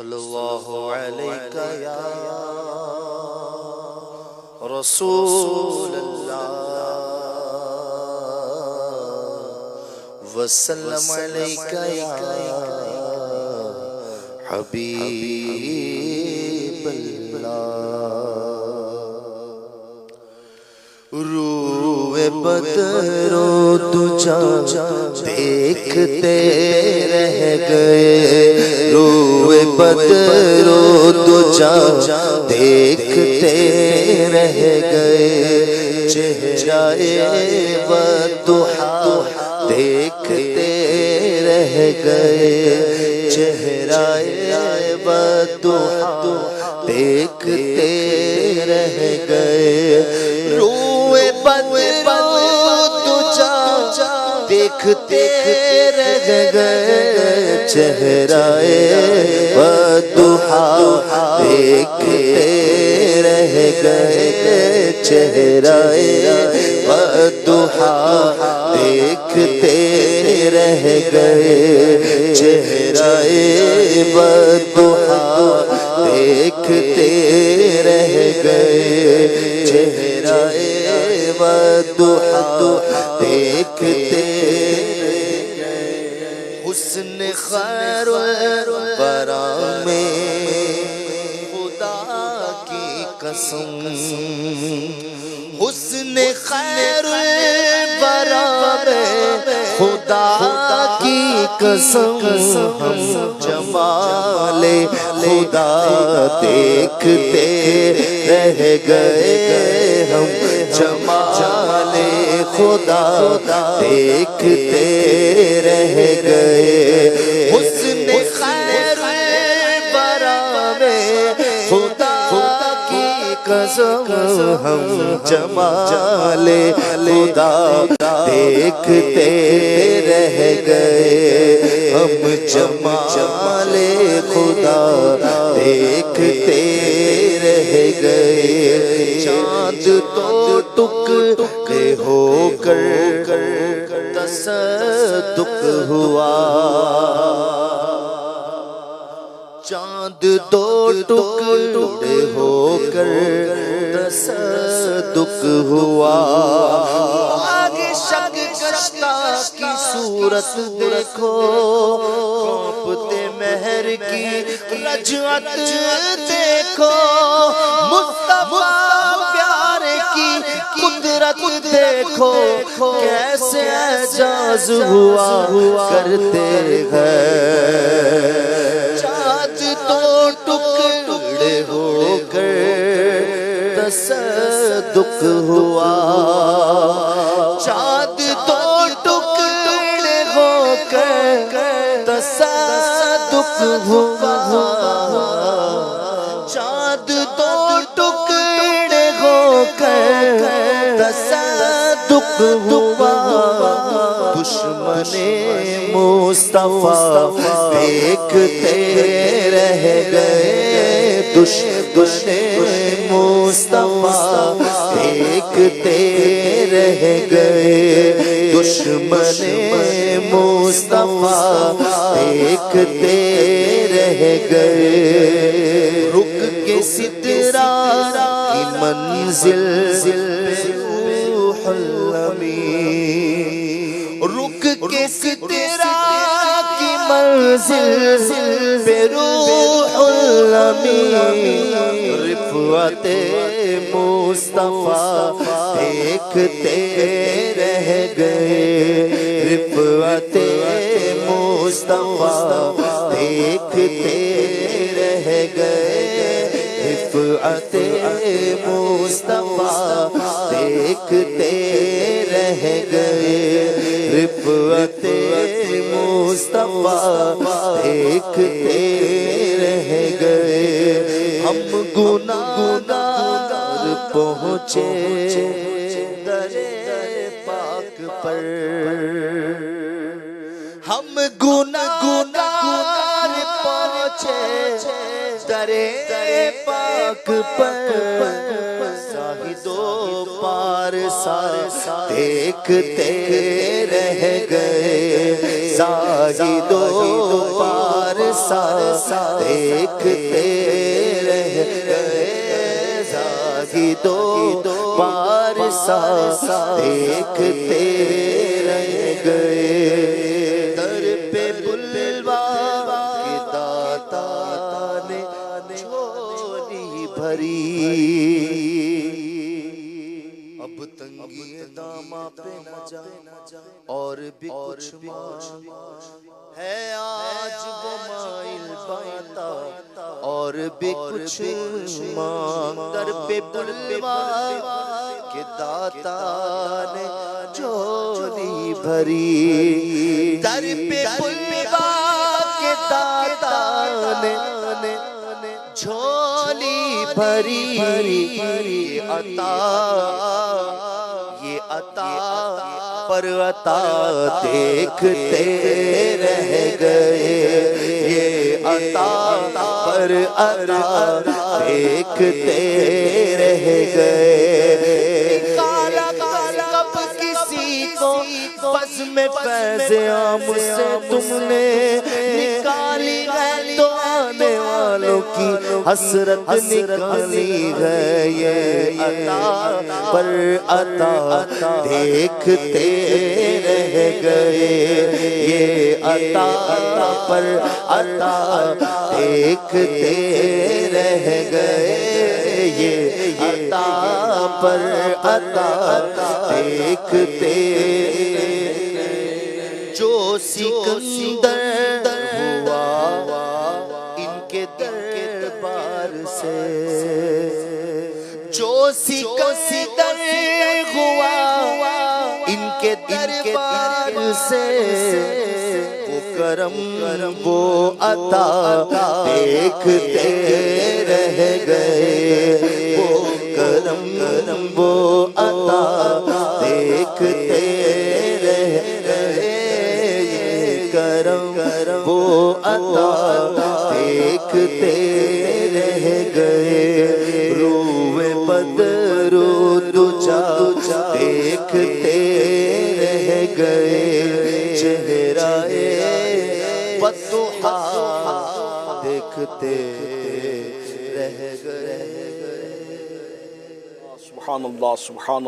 صلی اللہ علیہ یا رسول اللہ وسلم علیہ یا حبیب اللہ روئے بدر و دجا دیکھتے رہ گئے روئے بدر و دجا دیکھتے رہ گئے چہرہ والضحا دیکھتے رہ گئے چہرہ والضحا دیکھتے رہ گئے روئے بدر و دجا دیکھتے رہ گئے چہرہ والضحا دیکھتے رہ گئے چہرہ والضحا دیکھتے رہ گئے چہرہ والضحا دیکھتے رہ گئے چہرہ والضحا دیکھتے حسن خیر الورا میں خدا کی قسم حسن خیر الورا میں خدا کی قسم ہم جمال خدا دیکھتے رہ گئے ہم جمال خدا دیکھتے رہ گئے حسن خیر الورا میں خدا کی قسم ہم جمال خدا دیکھتے رہ گئے ہم جمال خدا دیکھتے رہ گئے چاند تو ٹکڑے ہو کر تصدق ہوا چاند دو ٹکڑے ہو کر تصدق ہوا آگے شب کشتا کی صورت دیکھو کانپتے مہر کی رجعت دیکھو مصطفیٰ پیارے کی قدرت دیکھو کیسے اعجاز ہوا کرتے ہیں چاند دو ٹکڑے ہو کر تصدق ہوا چاند دو ٹکڑے ہو کر تصدق ہوا چاند دو ٹکڑے ہو کر تصدق ہوا دشمن مصطفیٰ دیکھتے رہ گئے دشمن مصطفیٰ دیکھتے رہ گئے دشمن مصطفیٰ دیکھتے رہ گئے رک کے سدرہ کی منزل روح الامین رک کے سدرہ کی منزل پہ روح الامین رفعت مصطفیٰ دیکھتے رہ گئے رفعت مصطفیٰ دیکھتے رہ گئے رفعت مصطفیٰ دیکھتے رہ گئے رفعت مصطفیٰ دیکھتے رہ گئے ہم گناہگار پہنچے در پاک پر ہم گناہگار پہنچے در پاک پر زاہد و پارسا دیکھتے رہ گئے زاہد و پارسا دیکھتے رہ گئے زاہدو پارسا دیکھتے رہ گئے در پہ بلوا کے داتا نے جھولی بھری اب تنگی داماں پہ نہ جا اور بھی کچھ مانگ ہے آج وہ مائل باتا اور بھی کچھ مانگ در پہ بلوا کہ داتا نے جھولی بھری در پہ بلوا کہ داتا نے جھولی بھری یہ عطا پر عطا دیکھتے رہ گئے یہ عطا پر عطا دیکھتے رہ گئے کالا کب کسی کو بزم فیض عام سے تم نے نکالی ہے تو آنے والوں کی حسرت نکالی ہے یہ عطا پر عطا دیکھتے رہ گئے یہ عطا پر عطا دیکھتے رہ گئے یہ عطا پر عطا دیکھتے جو سکندر ہوا ان کے دربار سے جو سکندر ہوا ان کے دربار سے وہ کرم وہ عطا دیکھتے رہ گئے وہ کرم وہ عطا دیکھتے رہ گئے یہ کرم وہ عطا دیکھتے رہ گئے روئے بدرو دجا دیکھتے رہ گئے چہرہ بدحا دیکھتے رہ گئے سبحان اللہ سبحان اللہ